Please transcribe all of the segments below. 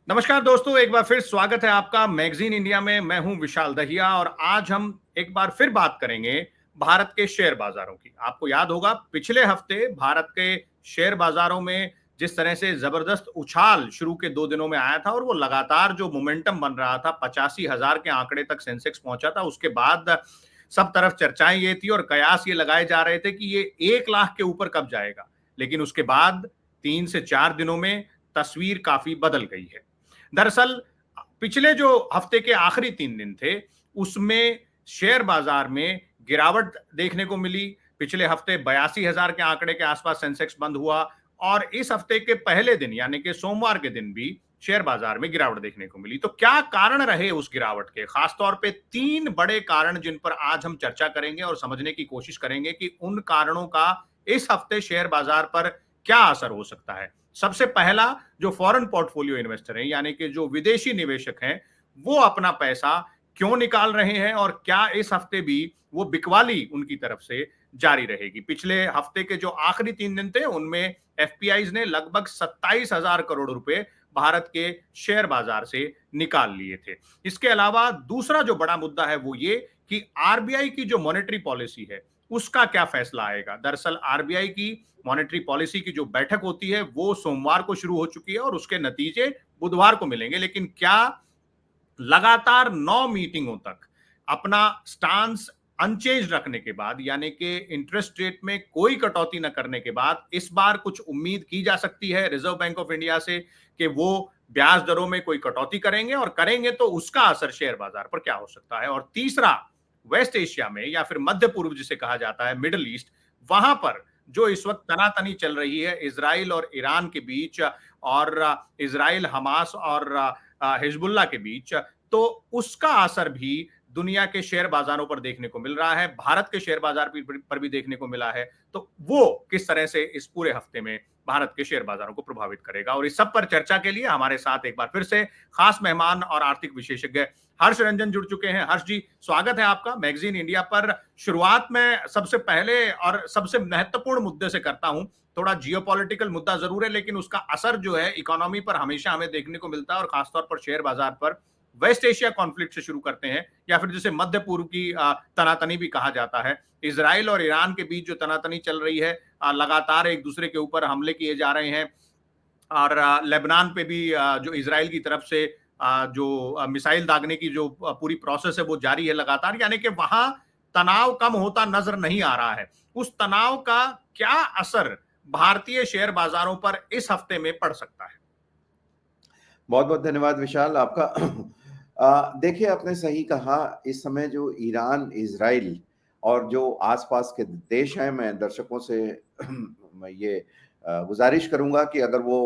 नमस्कार दोस्तों, एक बार फिर स्वागत है आपका मैगजीन इंडिया में। मैं हूं विशाल दहिया और आज हम एक बार फिर बात करेंगे भारत के शेयर बाजारों की। आपको याद होगा पिछले हफ्ते भारत के शेयर बाजारों में जिस तरह से जबरदस्त उछाल शुरू के 2 दिनों में आया था और वो लगातार जो मोमेंटम बन रहा था, 85,000 के आंकड़े तक सेंसेक्स पहुंचा था। उसके बाद सब तरफ चर्चाएं ये थी और कयास ये लगाए जा रहे थे कि ये 1 लाख के ऊपर कब जाएगा। लेकिन उसके बाद 3 से 4 दिनों में तस्वीर काफी बदल गई है। दरअसल पिछले जो हफ्ते के आखिरी 3 दिन थे, उसमें शेयर बाजार में गिरावट देखने को मिली। पिछले हफ्ते 82,000 के आंकड़े के आसपास सेंसेक्स बंद हुआ और इस हफ्ते के पहले दिन यानी कि सोमवार के दिन भी शेयर बाजार में गिरावट देखने को मिली। तो क्या कारण रहे उस गिरावट के? खासतौर पे 3 बड़े कारण जिन पर आज हम चर्चा करेंगे और समझने की कोशिश करेंगे कि उन कारणों का इस हफ्ते शेयर बाजार पर क्या असर हो सकता है। सबसे पहला, जो फॉरेन पोर्टफोलियो इन्वेस्टर हैं यानी कि जो विदेशी निवेशक हैं, वो अपना पैसा क्यों निकाल रहे हैं और क्या इस हफ्ते भी वो बिकवाली उनकी तरफ से जारी रहेगी। पिछले हफ्ते के जो आखिरी 3 दिन थे उनमें एफपीआईज ने लगभग 27,000 करोड़ रुपए भारत के शेयर बाजार से निकाल लिए थे। इसके अलावा दूसरा जो बड़ा मुद्दा है वो ये कि आरबीआई की जो मॉनेटरी पॉलिसी है उसका क्या फैसला आएगा। दरअसल आरबीआई की मॉनेटरी पॉलिसी की जो बैठक होती है वो सोमवार को शुरू हो चुकी है और उसके नतीजे बुधवार को मिलेंगे। लेकिन क्या लगातार 9 मीटिंगों तक अपना स्टांस अनचेंज रखने के बाद यानी कि इंटरेस्ट रेट में कोई कटौती न करने के बाद इस बार कुछ उम्मीद की जा सकती है रिजर्व बैंक ऑफ इंडिया से कि वो ब्याज दरों में कोई कटौती करेंगे और करेंगे तो उसका असर शेयर बाजार पर क्या हो सकता है। और तीसरा, वेस्ट एशिया में या फिर मध्य पूर्व जिसे कहा जाता है, मिडिल ईस्ट, वहां पर जो इस वक्त तनातनी चल रही है इजराइल और ईरान के बीच और इजराइल हमास और हिजबुल्लाह के बीच, तो उसका असर भी दुनिया के शेयर बाजारों पर देखने को मिल रहा है, भारत के शेयर बाजार पर भी देखने को मिला है। तो वो किस तरह से इस पूरे हफ्ते में भारत के शेयर बाजारों को प्रभावित करेगा, और इस सब पर चर्चा के लिए हमारे साथ एक बार फिर से खास मेहमान और आर्थिक विशेषज्ञ हर्ष रंजन जुड़ चुके हैं। हर्ष जी, स्वागत है आपका मैगजीन इंडिया पर। शुरुआत में सबसे पहले और सबसे महत्वपूर्ण मुद्दे से करता हूं। थोड़ा जियोपॉलिटिकल मुद्दा जरूर है लेकिन उसका असर जो है इकोनॉमी पर हमेशा हमें देखने को मिलता है और खासतौर पर शेयर बाजार पर। वेस्ट एशिया कॉन्फ्लिक्ट से शुरू करते हैं या फिर जिसे मध्य पूर्व की तनातनी भी कहा जाता है। इजराइल और ईरान के बीच जो तनातनी चल रही है, लगातार एक दूसरे के ऊपर हमले किए जा रहे हैं और लेबनान पे भी जो इजराइल की तरफ से जो मिसाइल दागने की जो पूरी प्रोसेस है वो जारी है लगातार, यानी कि वहां तनाव कम होता नजर नहीं आ रहा है। उस तनाव का क्या असर भारतीय शेयर बाजारों पर इस हफ्ते में पड़ सकता है? बहुत बहुत धन्यवाद विशाल आपका। देखिए, आपने सही कहा। इस समय जो ईरान, इजराइल और जो आसपास के देश हैं, मैं दर्शकों से मैं ये गुजारिश करूंगा कि अगर वो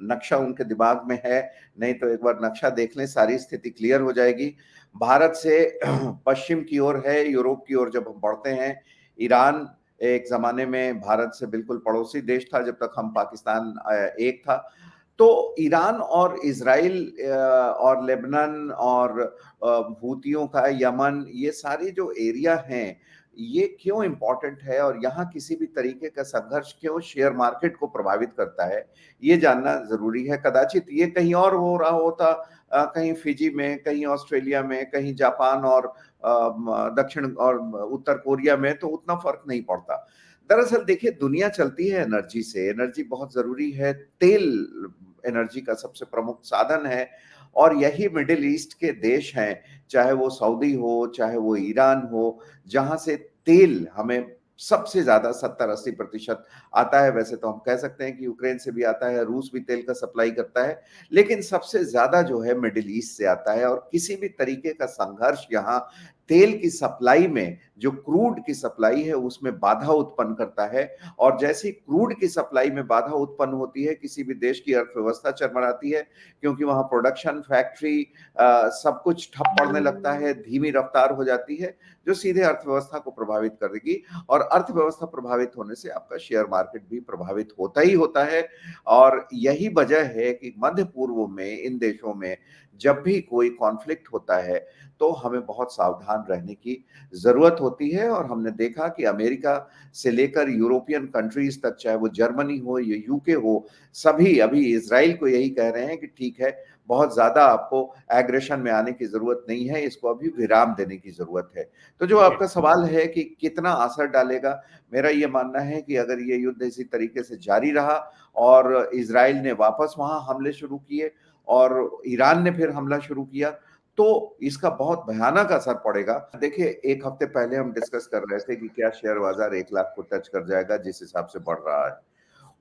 नक्शा उनके दिमाग में है, नहीं तो एक बार नक्शा देख लें, सारी स्थिति क्लियर हो जाएगी। भारत से पश्चिम की ओर है, यूरोप की ओर जब हम बढ़ते हैं, ईरान एक जमाने में भारत से बिल्कुल पड़ोसी देश था जब तक हम पाकिस्तान एक था। तो ईरान और इजराइल और लेबनान और हूतियों का यमन, ये सारे जो एरिया हैं, ये क्यों इम्पोर्टेंट है और यहाँ किसी भी तरीके का संघर्ष क्यों शेयर मार्केट को प्रभावित करता है, ये जानना जरूरी है। कदाचित ये कहीं और हो रहा होता, कहीं फिजी में, कहीं ऑस्ट्रेलिया में, कहीं जापान और दक्षिण और उत्तर कोरिया में, तो उतना फर्क नहीं पड़ता। दरअसल देखिए, दुनिया चलती है एनर्जी से, एनर्जी बहुत जरूरी है। तेल एनर्जी का सबसे प्रमुख साधन है और यही मिडिल ईस्ट के देश हैं, चाहे वो सऊदी हो, चाहे वो ईरान हो, जहां से तेल हमें सबसे ज्यादा 70-80% आता है। वैसे तो हम कह सकते हैं कि यूक्रेन से भी आता है, रूस भी तेल का सप्लाई करता है, लेकिन सबसे ज्यादा जो है मिडिल ईस्ट से आता है। और किसी भी तरीके का संघर्ष यहाँ तेल की सप्लाई में, जो क्रूड की सप्लाई है, उसमें बाधा उत्पन्न करता है। और जैसे ही क्रूड की सप्लाई में बाधा उत्पन्न होती है, किसी भी देश की अर्थव्यवस्था चरमराती है, क्योंकि वहां प्रोडक्शन, फैक्ट्री, सब कुछ ठप पड़ने लगता है, धीमी रफ्तार हो जाती है, जो सीधे अर्थव्यवस्था को प्रभावित करेगी। और अर्थव्यवस्था प्रभावित होने से आपका शेयर मार्केट भी प्रभावित होता ही होता है। और यही वजह है कि मध्य पूर्व में, इन देशों में जब भी कोई कॉन्फ्लिक्ट होता है, तो हमें बहुत सावधान सावधान रहने की जरूरत होती है। और हमने देखा कि अमेरिका से लेकर यूरोपियन कंट्रीज तक, चाहे वो जर्मनी हो या यूके हो, सभी अभी इजराइल को यही कह रहे हैं कि ठीक है, बहुत ज्यादा आपको एग्रेशन में आने की जरूरत नहीं है, इसको अभी विराम देने की जरूरत है। तो जो जी। आपका सवाल है कि कितना असर डालेगा, मेरा ये मानना है कि अगर ये युद्ध इसी तरीके से जारी रहा और इजराइल ने वापस वहां हमले शुरू किए और ईरान ने फिर हमला शुरू किया, तो इसका बहुत भयानक असर पड़ेगा। देखिए, एक हफ्ते पहले हम डिस्कस कर रहे थे कि क्या शेयर बाजार 1 लाख को टच कर जाएगा, जिस हिसाब से बढ़ रहा है।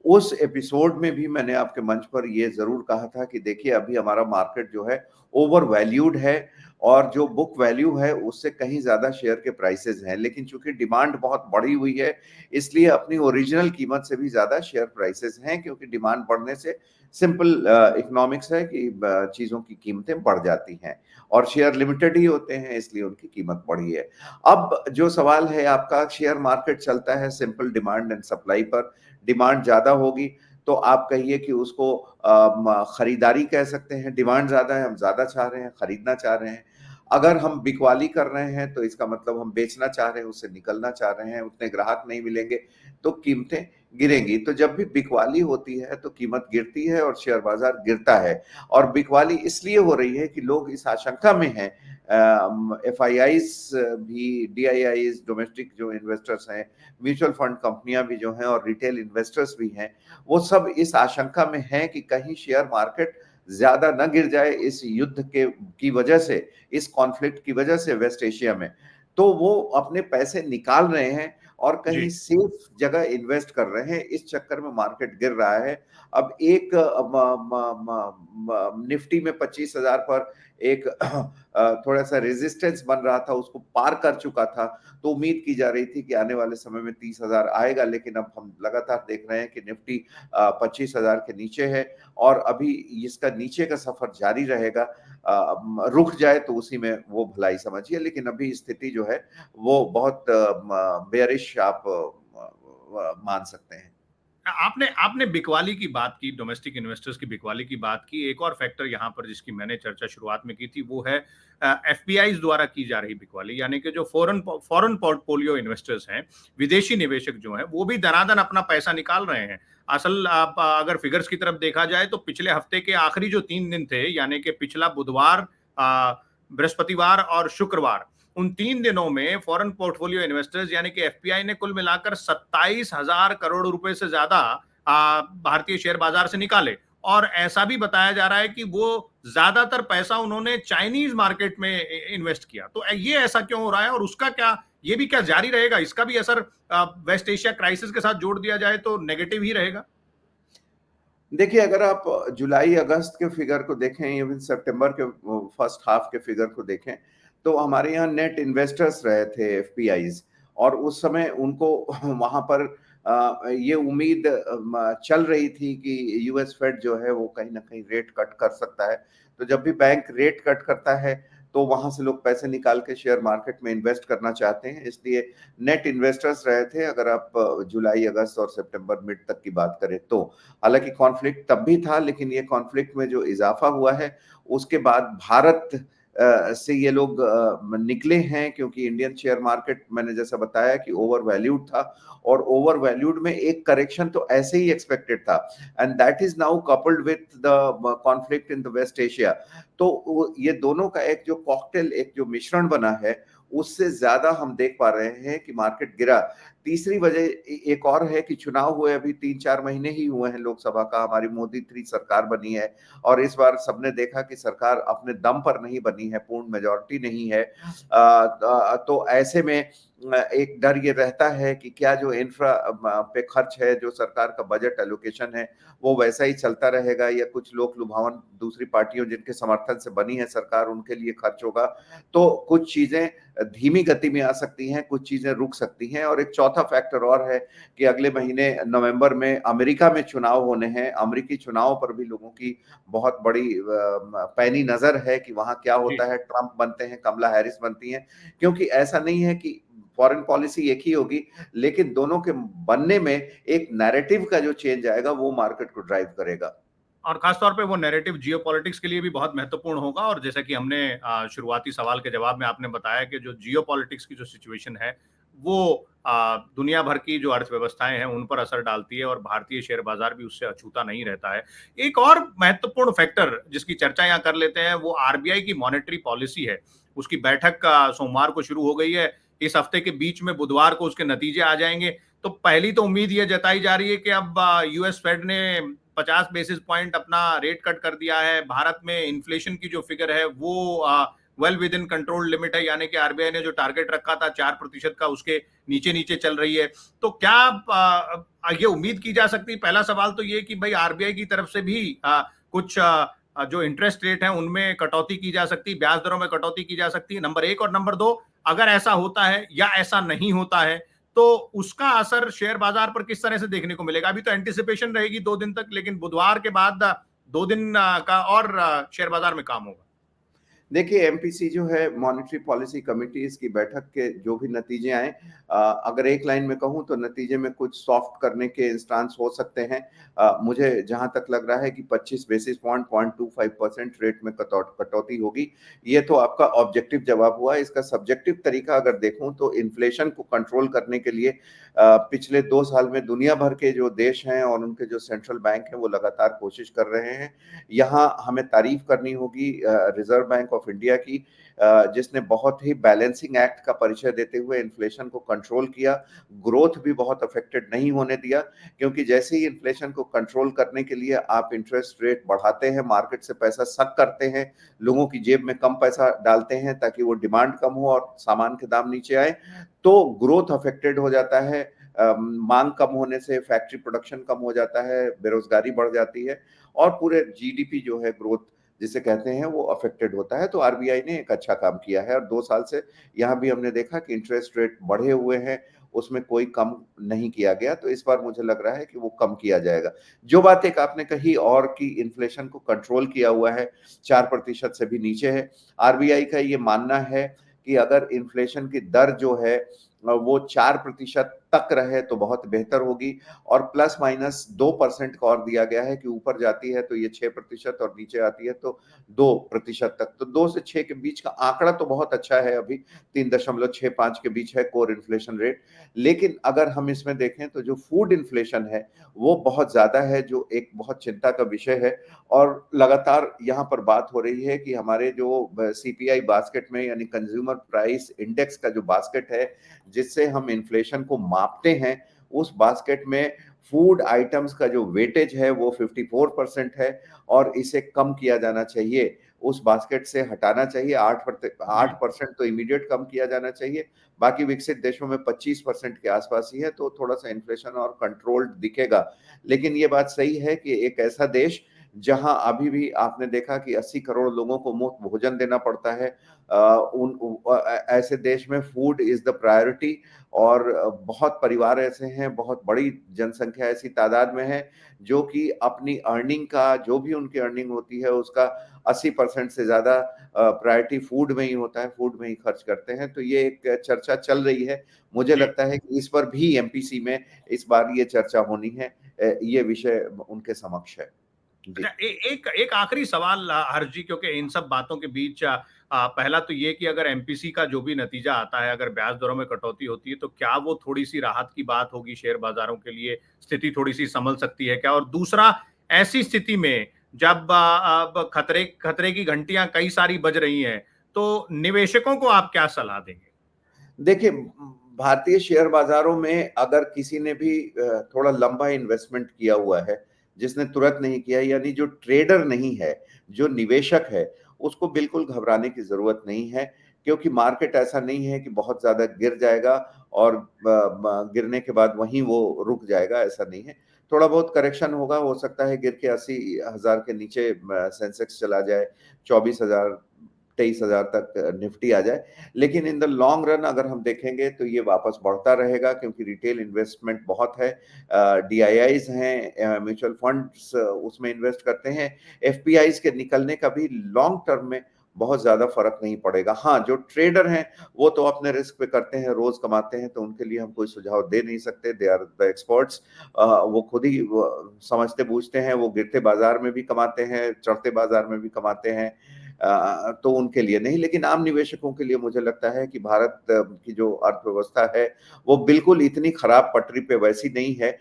उस एपिसोड में भी मैंने आपके मंच पर ये जरूर कहा था कि देखिए, अभी हमारा मार्केट जो है ओवर वैल्यूड है और जो बुक वैल्यू है उससे कहीं ज्यादा शेयर के प्राइसेस हैं, लेकिन चूंकि डिमांड बहुत बढ़ी हुई है, इसलिए अपनी ओरिजिनल कीमत से भी ज्यादा शेयर प्राइसेस हैं, क्योंकि डिमांड बढ़ने से सिंपल इकोनॉमिक्स है कि चीजों की कीमतें बढ़ जाती हैं और शेयर लिमिटेड ही होते हैं, इसलिए उनकी कीमत बढ़ी है। अब जो सवाल है आपका, शेयर मार्केट चलता है सिंपल डिमांड एंड सप्लाई पर। डिमांड ज्यादा होगी तो आप कहिए कि उसको खरीदारी कह सकते हैं। डिमांड ज्यादा है, हम ज्यादा चाह रहे हैं, खरीदना चाह रहे हैं। अगर हम बिकवाली कर रहे हैं तो इसका मतलब हम बेचना चाह रहे हैं, उससे निकलना चाह रहे हैं, उतने ग्राहक नहीं मिलेंगे तो कीमतें गिरेंगी। तो जब भी बिकवाली होती है तो कीमत गिरती है और शेयर बाजार गिरता है। और बिकवाली इसलिए हो रही है कि लोग इस आशंका में हैं, एफआईआईज भी, डीआईआईज, डोमेस्टिक जो इन्वेस्टर्स हैं, म्यूचुअल फंड कंपनियां भी जो हैं और रिटेल इन्वेस्टर्स भी हैं, वो सब इस आशंका में हैं कि कहीं शेयर मार्केट ज्यादा न गिर जाए इस युद्ध के की वजह से, इस कॉन्फ्लिक्ट की वजह से वेस्ट एशिया में। तो वो अपने पैसे निकाल रहे हैं और कहीं जी। सेफ जगह इन्वेस्ट कर रहे हैं, इस चक्कर में मार्केट गिर रहा है। अब एक निफ्टी में 25,000 पर एक थोड़ा सा रेजिस्टेंस बन रहा था, उसको पार कर चुका था, तो उम्मीद की जा रही थी कि आने वाले समय में 30,000 आएगा, लेकिन अब हम लगातार देख रहे हैं कि निफ्टी 25,000 के नीचे है और अभी इसका नीचे का सफर जारी रहेगा। रुक जाए तो उसी में वो भलाई समझिए, लेकिन अभी स्थिति जो है वो बहुत बेयरिश आप मान सकते हैं। आपने आपने बिकवाली की बात की, डोमेस्टिक इन्वेस्टर्स की बिकवाली की बात की। एक और फैक्टर यहाँ पर जिसकी मैंने चर्चा शुरुआत में की थी वो है एफपीआई द्वारा की जा रही बिकवाली, यानी कि जो फॉरेन पोर्टफोलियो इन्वेस्टर्स हैं, विदेशी निवेशक जो हैं, वो भी दनादन अपना पैसा निकाल रहे हैं। असल आप अगर फिगर्स की तरफ देखा जाए तो पिछले हफ्ते के आखिरी जो 3 दिन थे, यानी कि पिछला बुधवार, बृहस्पतिवार और शुक्रवार, उन 3 दिनों में फॉरेन पोर्टफोलियो इन्वेस्टर्स यानी कि एफपीआई ने कुल मिलाकर 27,000 करोड़ रुपए से ज्यादा भारतीय शेयर बाजार से निकाले। और ऐसा भी बताया जा रहा है कि वो ज्यादातर पैसा उन्होंने चाइनीज मार्केट में इन्वेस्ट किया। तो ये ऐसा क्यों हो रहा है और उसका क्या, ये भी क्या जारी रहेगा? इसका भी असर वेस्ट एशिया क्राइसिस के साथ जोड़ दिया जाए तो नेगेटिव ही रहेगा। देखिए, अगर आप जुलाई अगस्त के फिगर को देखें, इवन सितंबर के फर्स्ट हाफ के फिगर को देखें, तो हमारे यहाँ नेट इन्वेस्टर्स रहे थे एफपीआईज, और उस समय उनको वहां पर ये उम्मीद चल रही थी कि यूएस फेड जो है वो कहीं ना कहीं रेट कट कर सकता है। तो जब भी बैंक रेट कट करता है तो वहां से लोग पैसे निकाल के शेयर मार्केट में इन्वेस्ट करना चाहते हैं, इसलिए नेट इन्वेस्टर्स रहे थे अगर आप जुलाई अगस्त और सितंबर मिड तक की बात करें तो। हालांकि कॉन्फ्लिक्ट तब भी था, लेकिन ये कॉन्फ्लिक्ट में जो इजाफा हुआ है उसके बाद भारत से ये लोग निकले हैं, क्योंकि इंडियन शेयर मार्केट, मैंने जैसा बताया कि ओवर वैल्यूड था, और ओवर वैल्यूड में एक करेक्शन तो ऐसे ही एक्सपेक्टेड था, and that is now coupled with the conflict in the West Asia. तो ये दोनों का एक जो कॉकटेल, एक जो मिश्रण बना है, उससे ज्यादा हम देख पा रहे हैं कि मार्केट गिरा। तीसरी वजह एक और है कि चुनाव हुए अभी 3-4 महीने ही हुए हैं लोकसभा का, हमारी मोदी 3 सरकार बनी है, और इस बार सबने देखा कि सरकार अपने दम पर नहीं बनी है, पूर्ण मेजॉरिटी नहीं है। तो ऐसे में एक डर ये रहता है कि क्या जो इंफ्रा पे खर्च है, जो सरकार का बजट एलोकेशन है, वो वैसा ही चलता रहेगा, या कुछ लोक लुभावन दूसरी पार्टियों जिनके समर्थन से बनी है सरकार उनके लिए खर्च होगा। तो कुछ चीजें धीमी गति में आ सकती हैं, कुछ चीजें रुक सकती हैं। और एक चौथा फैक्टर और है कि अगले महीने नवंबर में अमेरिका में चुनाव होने हैं। अमेरिकी चुनाव पर भी लोगों की बहुत बड़ी पैनी नजर है कि वहां क्या जी। होता है, ट्रंप बनते हैं, कमला हैरिस बनती हैं, क्योंकि ऐसा नहीं है कि फॉरेन पॉलिसी एक ही होगी, लेकिन दोनों के बनने में एक नैरेटिव का जो चेंज आएगा वो मार्केट को ड्राइव करेगा। और खासतौर पे वो नैरेटिव जियोपॉलिटिक्स के लिए भी बहुत महत्वपूर्ण होगा। और जैसा कि हमने शुरुआती सवाल के जवाब में आपने बताया कि जो जियोपॉलिटिक्स की जो सिचुएशन है वो दुनिया भर की जो अर्थव्यवस्थाएं हैं उन पर असर डालती है और भारतीय शेयर बाजार भी उससे अछूता नहीं रहता है। एक और महत्वपूर्ण फैक्टर जिसकी चर्चा यहाँ कर लेते हैं वो आरबीआई की मॉनेटरी पॉलिसी है। उसकी बैठक सोमवार को शुरू हो गई है। इस हफ्ते के बीच में बुधवार को उसके नतीजे आ जाएंगे। तो पहली तो उम्मीद ये जताई जा रही है कि अब यूएस फेड ने 50 बेसिस पॉइंट अपना रेट कट कर दिया है। भारत में इन्फ्लेशन की जो फिगर है वो well with in control limit है, यानी कि आरबीआई ने जो टारगेट रखा था 4% का उसके नीचे नीचे चल रही है। तो क्या ये उम्मीद की जा सकती है? पहला सवाल तो ये कि भाई आरबीआई की तरफ से भी कुछ जो इंटरेस्ट रेट है उनमें कटौती की जा सकती है, ब्याज दरों में कटौती की जा सकती है, नंबर एक। और नंबर दो, अगर ऐसा होता है या ऐसा नहीं होता है तो उसका असर शेयर बाजार पर किस तरह से देखने को मिलेगा? अभी तो एंटिसिपेशन रहेगी 2 दिन तक, लेकिन बुधवार के बाद 2 दिन का और शेयर बाजार में काम होगा। देखिए, एमपीसी जो है मॉनेटरी पॉलिसी कमिटी, इसकी बैठक के जो भी नतीजे आए, अगर एक लाइन में कहूँ तो नतीजे में कुछ सॉफ्ट करने के इंस्टांस हो सकते हैं। मुझे जहां तक लग रहा है कि 25 बेसिस पॉइंट 0.25% रेट में कटौती होगी। ये तो आपका ऑब्जेक्टिव जवाब हुआ। इसका सब्जेक्टिव तरीका अगर देखूं तो इन्फ्लेशन को कंट्रोल करने के लिए पिछले 2 साल में दुनिया भर के जो देश हैं और उनके जो सेंट्रल बैंक हैं वो लगातार कोशिश कर रहे हैं। यहाँ हमें तारीफ करनी होगी रिजर्व बैंक ऑफ इंडिया की, जिसने बहुत ही बैलेंसिंग एक्ट का परिचय देते हुए इन्फ्लेशन को कंट्रोल किया, ग्रोथ भी बहुत अफेक्टेड नहीं होने दिया। क्योंकि जैसे ही इन्फ्लेशन को कंट्रोल करने के लिए आप इंटरेस्ट रेट बढ़ाते हैं, मार्केट से पैसा सक करते हैं, लोगों की जेब में कम पैसा डालते हैं ताकि वो डिमांड कम हो और सामान के दाम नीचे आए, तो ग्रोथ अफेक्टेड हो जाता है। मांग कम होने से फैक्ट्री प्रोडक्शन कम हो जाता है, बेरोजगारी बढ़ जाती है और पूरे जीडीपी जो है, ग्रोथ जिसे कहते हैं, वो अफेक्टेड होता है। तो आरबीआई ने एक अच्छा काम किया है और 2 साल से यहाँ भी हमने देखा कि इंटरेस्ट रेट बढ़े हुए हैं, उसमें कोई कम नहीं किया गया। तो इस बार मुझे लग रहा है कि वो कम किया जाएगा। जो बात एक आपने कही और कि इन्फ्लेशन को कंट्रोल किया हुआ है, 4% से भी नीचे है। आरबीआई का ये मानना है कि अगर इन्फ्लेशन की दर जो है वो 4% तक रहे तो बहुत बेहतर होगी, और प्लस माइनस 2% का और दिया गया है कि ऊपर जाती है तो ये 6% और नीचे आती है तो 2% तक। तो 2 से 6 के बीच का आंकड़ा तो बहुत अच्छा है। अभी 3.65 के बीच है कोर इन्फ्लेशन रेट। लेकिन अगर हम इसमें देखें तो जो फूड इन्फ्लेशन है वो बहुत ज्यादा है, जो एक बहुत चिंता का विषय है। और लगातार यहाँ पर बात हो रही है कि हमारे जो सीपीआई बास्केट में, यानी कंज्यूमर प्राइस इंडेक्स का जो बास्केट है जिससे हम इन्फ्लेशन को मापते हैं, उस बास्केट में फूड आइटम्स का जो वेटेज है वो 54% है और इसे कम किया जाना चाहिए। उस बास्केट से हटाना चाहिए। 8% तो इमीडिएट कम किया जाना चाहिए। बाकी विकसित देशों में 25% के आसपास ही है, तो थोड़ा सा इन्फ्लेशन और कंट्रोल्ड दिखेगा। लेकिन ये बात सही है कि एक ऐसा देश जहां अभी भी आपने देखा कि 80 करोड़ लोगों को मुफ्त भोजन देना पड़ता है, ऐसे देश में फूड इज द प्रायोरिटी। और बहुत परिवार ऐसे हैं, बहुत बड़ी जनसंख्या ऐसी तादाद में है जो कि अपनी अर्निंग का, जो भी उनकी अर्निंग होती है उसका 80% से ज्यादा प्रायोरिटी फूड में ही होता है, फूड में ही खर्च करते हैं। तो ये एक चर्चा चल रही है। मुझे जी। लगता है कि इस पर भी एमपीसी में इस बार ये चर्चा होनी है। ये विषय उनके समक्ष है। अच्छा, जी। एक एक आखिरी सवाल हर्ष जी, क्योंकि इन सब बातों के बीच पहला तो ये कि अगर एमपीसी का जो भी नतीजा आता है, अगर ब्याज दरों में कटौती होती है तो क्या वो थोड़ी सी राहत की बात होगी शेयर बाजारों के लिए? स्थिति थोड़ी सी संभल सकती है क्या? और दूसरा, ऐसी स्थिति में जब अब खतरे खतरे की घंटियां कई सारी बज रही हैं, तो निवेशकों को आप क्या सलाह देंगे? देखिए, भारतीय शेयर बाजारों में अगर किसी ने भी थोड़ा लंबा इन्वेस्टमेंट किया हुआ है, जिसने तुरंत नहीं किया, यानी जो ट्रेडर नहीं है, जो निवेशक है, उसको बिल्कुल घबराने की जरूरत नहीं है। क्योंकि मार्केट ऐसा नहीं है कि बहुत ज्यादा गिर जाएगा और गिरने के बाद वहीं वो रुक जाएगा, ऐसा नहीं है। थोड़ा बहुत करेक्शन होगा, हो सकता है गिर के 80,000 के नीचे सेंसेक्स चला जाए, 24,000 23,000 तक निफ्टी आ जाए। लेकिन इन द लॉन्ग रन अगर हम देखेंगे तो ये वापस बढ़ता रहेगा, क्योंकि रिटेल इन्वेस्टमेंट बहुत है, डीआईआईज हैं, म्यूचुअल फंड्स उसमें इन्वेस्ट करते हैं। एफपीआईज के निकलने का भी लॉन्ग टर्म में बहुत ज्यादा फर्क नहीं पड़ेगा। हाँ, जो ट्रेडर हैं वो तो अपने रिस्क पे करते हैं, रोज कमाते हैं, तो उनके लिए हम कोई सुझाव दे नहीं सकते। They are the experts. वो खुद ही समझते बूझते हैं, वो गिरते बाजार में भी कमाते हैं, चढ़ते बाजार में भी कमाते हैं। तो उनके लिए नहीं, लेकिन आम निवेशकों के लिए मुझे लगता है कि भारत की जो अर्थव्यवस्था है वो बिल्कुल इतनी खराब पटरी पे वैसी नहीं है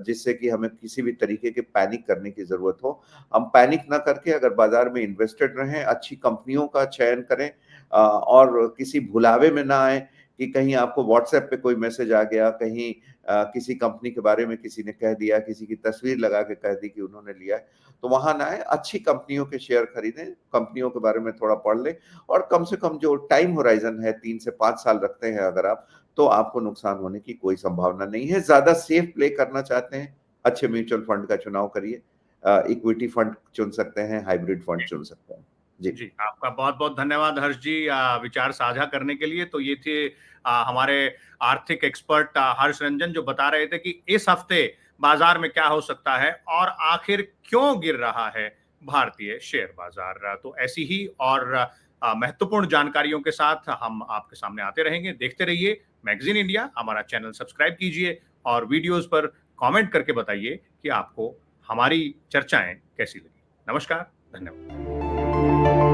जिससे कि हमें किसी भी तरीके के पैनिक करने की जरूरत हो। हम पैनिक ना करके अगर बाजार में इन्वेस्टेड रहें, अच्छी कंपनियों का चयन करें, और किसी भुलावे में ना आए कि कहीं आपको व्हाट्सएप पे कोई मैसेज आ गया, कहीं किसी कंपनी के बारे में किसी ने कह दिया, किसी की तस्वीर लगा के कह दी कि उन्होंने लिया है, तो वहां ना आए। अच्छी कंपनियों के शेयर खरीदें, कंपनियों के बारे में थोड़ा पढ़ लें, और कम से कम जो टाइम होराइजन है 3 से 5 साल रखते हैं अगर आप, तो आपको नुकसान होने की कोई संभावना नहीं है। ज्यादा सेफ प्ले करना चाहते हैं, अच्छे म्यूचुअल फंड का चुनाव करिए। इक्विटी फंड चुन सकते हैं, हाइब्रिड फंड चुन सकते हैं। जी। जी, आपका बहुत-बहुत धन्यवाद हर्ष जी विचार साझा करने के लिए। तो ये थे हमारे आर्थिक एक्सपर्ट हर्ष रंजन, जो बता रहे थे कि इस हफ्ते बाजार में क्या हो सकता है और आखिर क्यों गिर रहा है भारतीय शेयर बाजार। तो ऐसी ही और महत्वपूर्ण जानकारियों के साथ हम आपके सामने आते रहेंगे। देखते रहिए मैगज़ीन इंडिया, हमारा चैनल सब्सक्राइब कीजिए और वीडियोज़ पर कमेंट करके बताइए कि आपको हमारी चर्चाएँ कैसी लगी। नमस्कार, धन्यवाद।